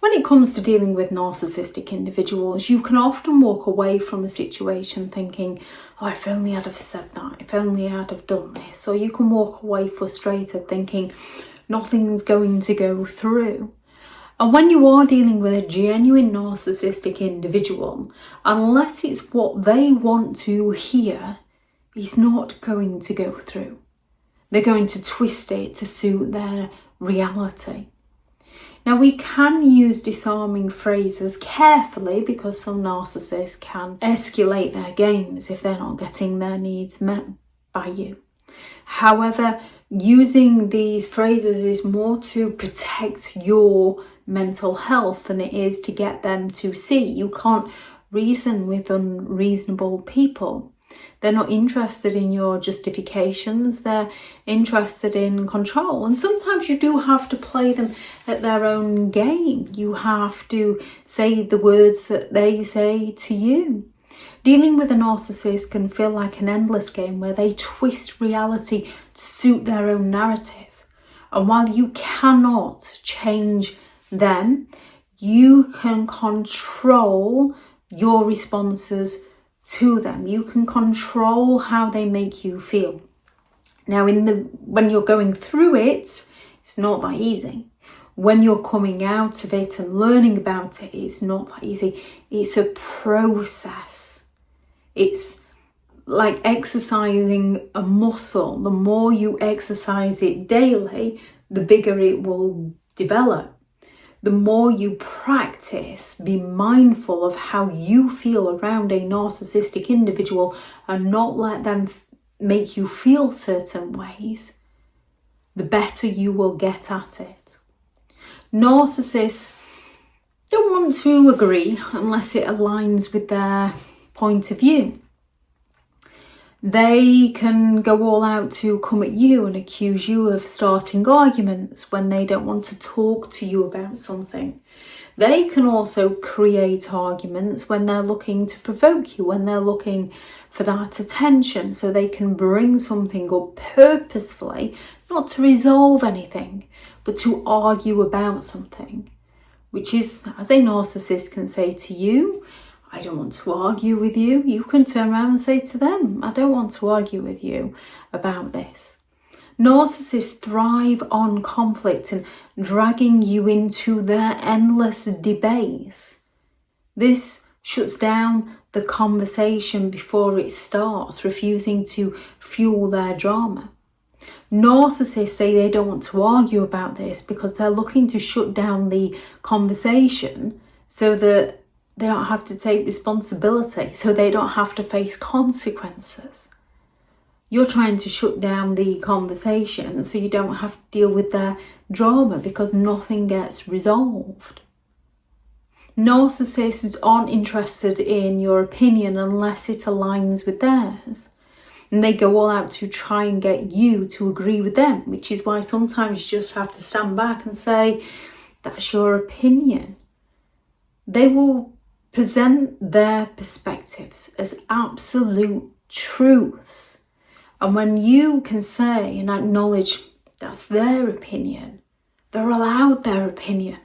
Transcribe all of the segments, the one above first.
When it comes to dealing with narcissistic individuals, you can often walk away from a situation thinking, oh, if only I'd have said that, if only I'd have done this. Or you can walk away frustrated thinking nothing's going to go through. And when you are dealing with a genuine narcissistic individual, unless it's what they want to hear, it's not going to go through. They're going to twist it to suit their reality. Now, we can use disarming phrases carefully because some narcissists can escalate their games if they're not getting their needs met by you. However, using these phrases is more to protect your mental health than it is to get them to see. You can't reason with unreasonable people. They're not interested in your justifications, they're interested in control. And sometimes you do have to play them at their own game. You have to say the words that they say to you. Dealing with a narcissist can feel like an endless game where they twist reality to suit their own narrative. And while you cannot change them, you can control your responses to them. You can control how they make you feel. Now, when you're going through it, it's not that easy. When you're coming out of it and learning about it, it's not that easy. It's a process. It's like exercising a muscle. The more you exercise it daily, the bigger it will develop. The more you practice, be mindful of how you feel around a narcissistic individual and not let them make you feel certain ways, the better you will get at it. Narcissists don't want to agree unless it aligns with their point of view. They can go all out to come at you and accuse you of starting arguments when they don't want to talk to you about something. They can also create arguments when they're looking to provoke you, when they're looking for that attention, so they can bring something up purposefully, not to resolve anything, but to argue about something, which is, as a narcissist can say to you, I don't want to argue with you. You can turn around and say to them, I don't want to argue with you about this. Narcissists thrive on conflict and dragging you into their endless debates. This shuts down the conversation before it starts, refusing to fuel their drama. Narcissists say they don't want to argue about this because they're looking to shut down the conversation so that they don't have to take responsibility, so they don't have to face consequences. You're trying to shut down the conversation so you don't have to deal with their drama because nothing gets resolved. Narcissists aren't interested in your opinion unless it aligns with theirs. And they go all out to try and get you to agree with them, which is why sometimes you just have to stand back and say, that's your opinion. They will present their perspectives as absolute truths. And when you can say and acknowledge that's their opinion, they're allowed their opinion,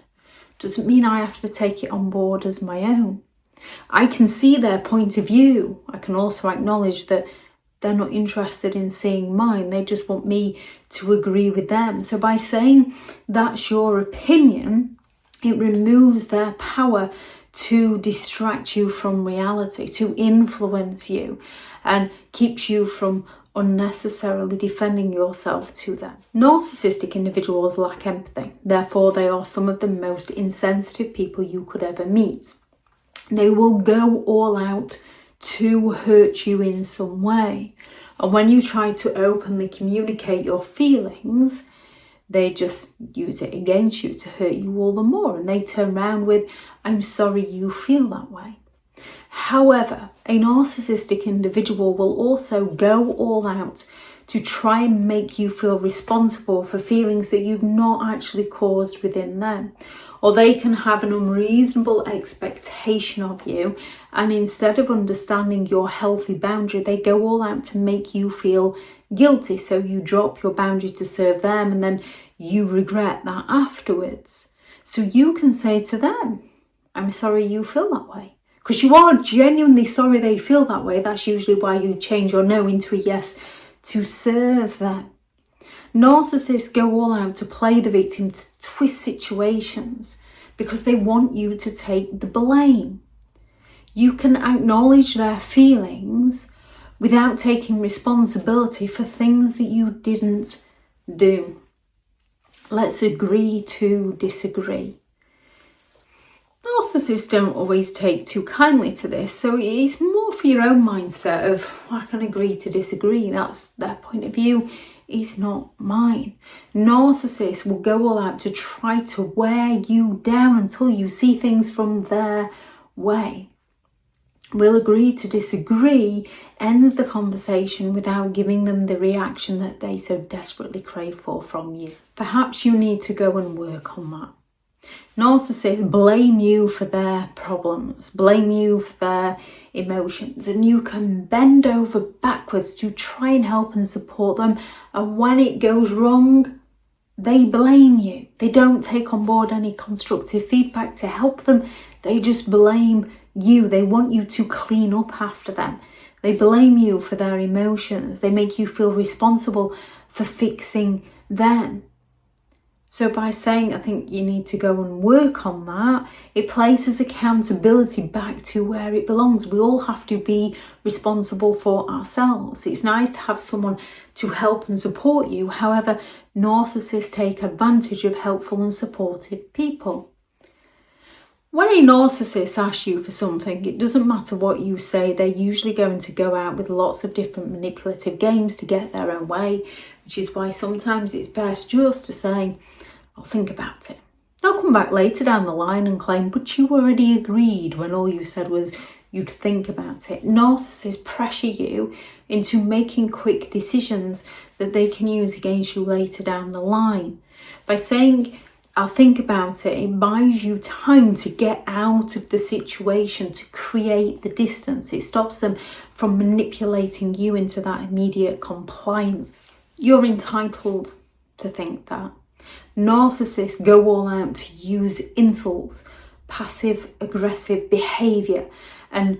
doesn't mean I have to take it on board as my own. I can see their point of view. I can also acknowledge that they're not interested in seeing mine. They just want me to agree with them. So by saying that's your opinion, it removes their power to distract you from reality, to influence you, and keeps you from unnecessarily defending yourself to them. Narcissistic individuals lack empathy. Therefore, they are some of the most insensitive people you could ever meet. They will go all out to hurt you in some way. And when you try to openly communicate your feelings, they just use it against you to hurt you all the more. And they turn around with, I'm sorry you feel that way. However, a narcissistic individual will also go all out to try and make you feel responsible for feelings that you've not actually caused within them. Or they can have an unreasonable expectation of you, and instead of understanding your healthy boundary, they go all out to make you feel guilty. So you drop your boundary to serve them, and then you regret that afterwards. So you can say to them, I'm sorry you feel that way. Because you are genuinely sorry they feel that way. That's usually why you change your no into a yes to serve them. Narcissists go all out to play the victim, to twist situations because they want you to take the blame. You can acknowledge their feelings without taking responsibility for things that you didn't do. Let's agree to disagree. Narcissists don't always take too kindly to this, so it's more for your own mindset of, I can agree to disagree. That's their point of view. It's not mine. Narcissists will go all out to try to wear you down until you see things from their way. Will agree to disagree ends the conversation without giving them the reaction that they so desperately crave for from you. Perhaps you need to go and work on that. Narcissists blame you for their problems, blame you for their emotions, and you can bend over backwards to try and help and support them. And when it goes wrong, they blame you. They don't take on board any constructive feedback to help them. They just blame you. They want you to clean up after them. They blame you for their emotions. They make you feel responsible for fixing them. So by saying, I think you need to go and work on that, it places accountability back to where it belongs. We all have to be responsible for ourselves. It's nice to have someone to help and support you. However, narcissists take advantage of helpful and supportive people. When a narcissist asks you for something, it doesn't matter what you say, they're usually going to go out with lots of different manipulative games to get their own way, which is why sometimes it's best just to say, I'll think about it. They'll come back later down the line and claim, but you already agreed, when all you said was you'd think about it. Narcissists pressure you into making quick decisions that they can use against you later down the line. By saying, I'll think about it, it buys you time to get out of the situation, to create the distance. It stops them from manipulating you into that immediate compliance. You're entitled to think that. Narcissists go all out to use insults, passive-aggressive behaviour and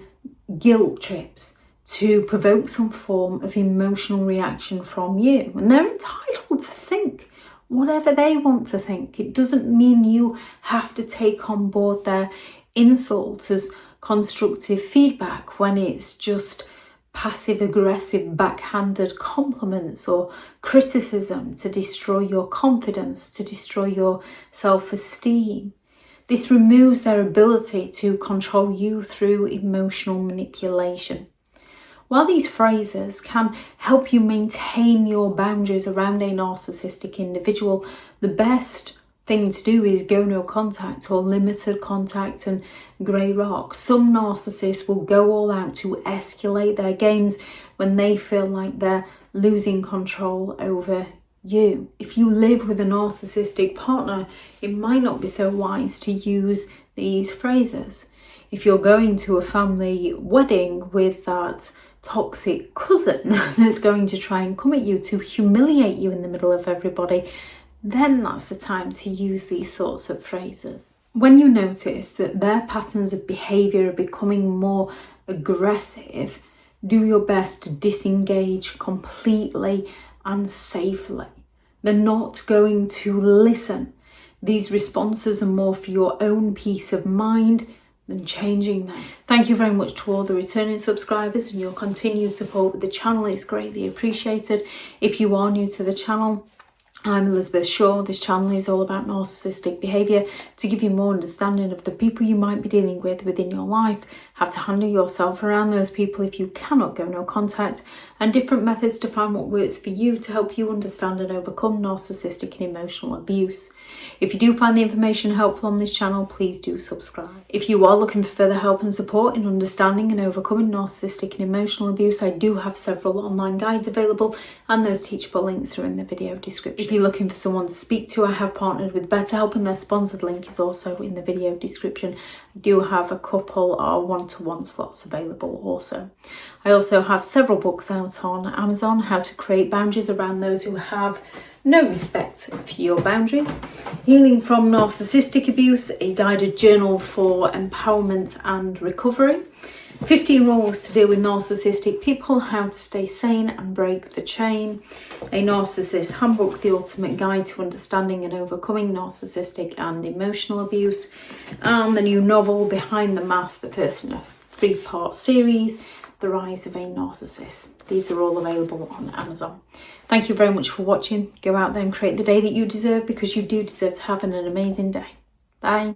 guilt trips to provoke some form of emotional reaction from you. And they're entitled to think whatever they want to think. It doesn't mean you have to take on board their insults as constructive feedback when it's just passive-aggressive backhanded compliments or criticism to destroy your confidence, to destroy your self-esteem. This removes their ability to control you through emotional manipulation. While these phrases can help you maintain your boundaries around a narcissistic individual, the best thing to do is go no contact or limited contact and grey rock. Some narcissists will go all out to escalate their games when they feel like they're losing control over you. If you live with a narcissistic partner, it might not be so wise to use these phrases. If you're going to a family wedding with that toxic cousin that's going to try and come at you to humiliate you in the middle of everybody, then that's the time to use these sorts of phrases. When you notice that their patterns of behaviour are becoming more aggressive, do your best to disengage completely and safely. They're not going to listen. These responses are more for your own peace of mind than changing them. Thank you very much to all the returning subscribers, and your continued support with the channel is greatly appreciated. If you are new to the channel, I'm Elizabeth Shaw. This channel is all about narcissistic behaviour to give you more understanding of the people you might be dealing with within your life, how to handle yourself around those people if you cannot go no contact, and different methods to find what works for you to help you understand and overcome narcissistic and emotional abuse. If you do find the information helpful on this channel, please do subscribe. If you are looking for further help and support in understanding and overcoming narcissistic and emotional abuse, I do have several online guides available, and those teachable links are in the video description. If you're looking for someone to speak to, I have partnered with BetterHelp, and their sponsored link is also in the video description. I do have a couple of one-to-one one-to-one slots available also. I also have several books out on Amazon, how to create boundaries around those who have no respect for your boundaries. Healing from Narcissistic Abuse, a guided journal for empowerment and recovery. 15 rules to deal with narcissistic people, how to stay sane and break the chain. A Narcissist Handbook, the ultimate guide to understanding and overcoming narcissistic and emotional abuse. And the new novel, Behind the Mask, the first in a 3-part series, The Rise of a Narcissist. These are all available on Amazon. Thank you very much for watching. Go out there and create the day that you deserve, because you do deserve to have an amazing day. Bye.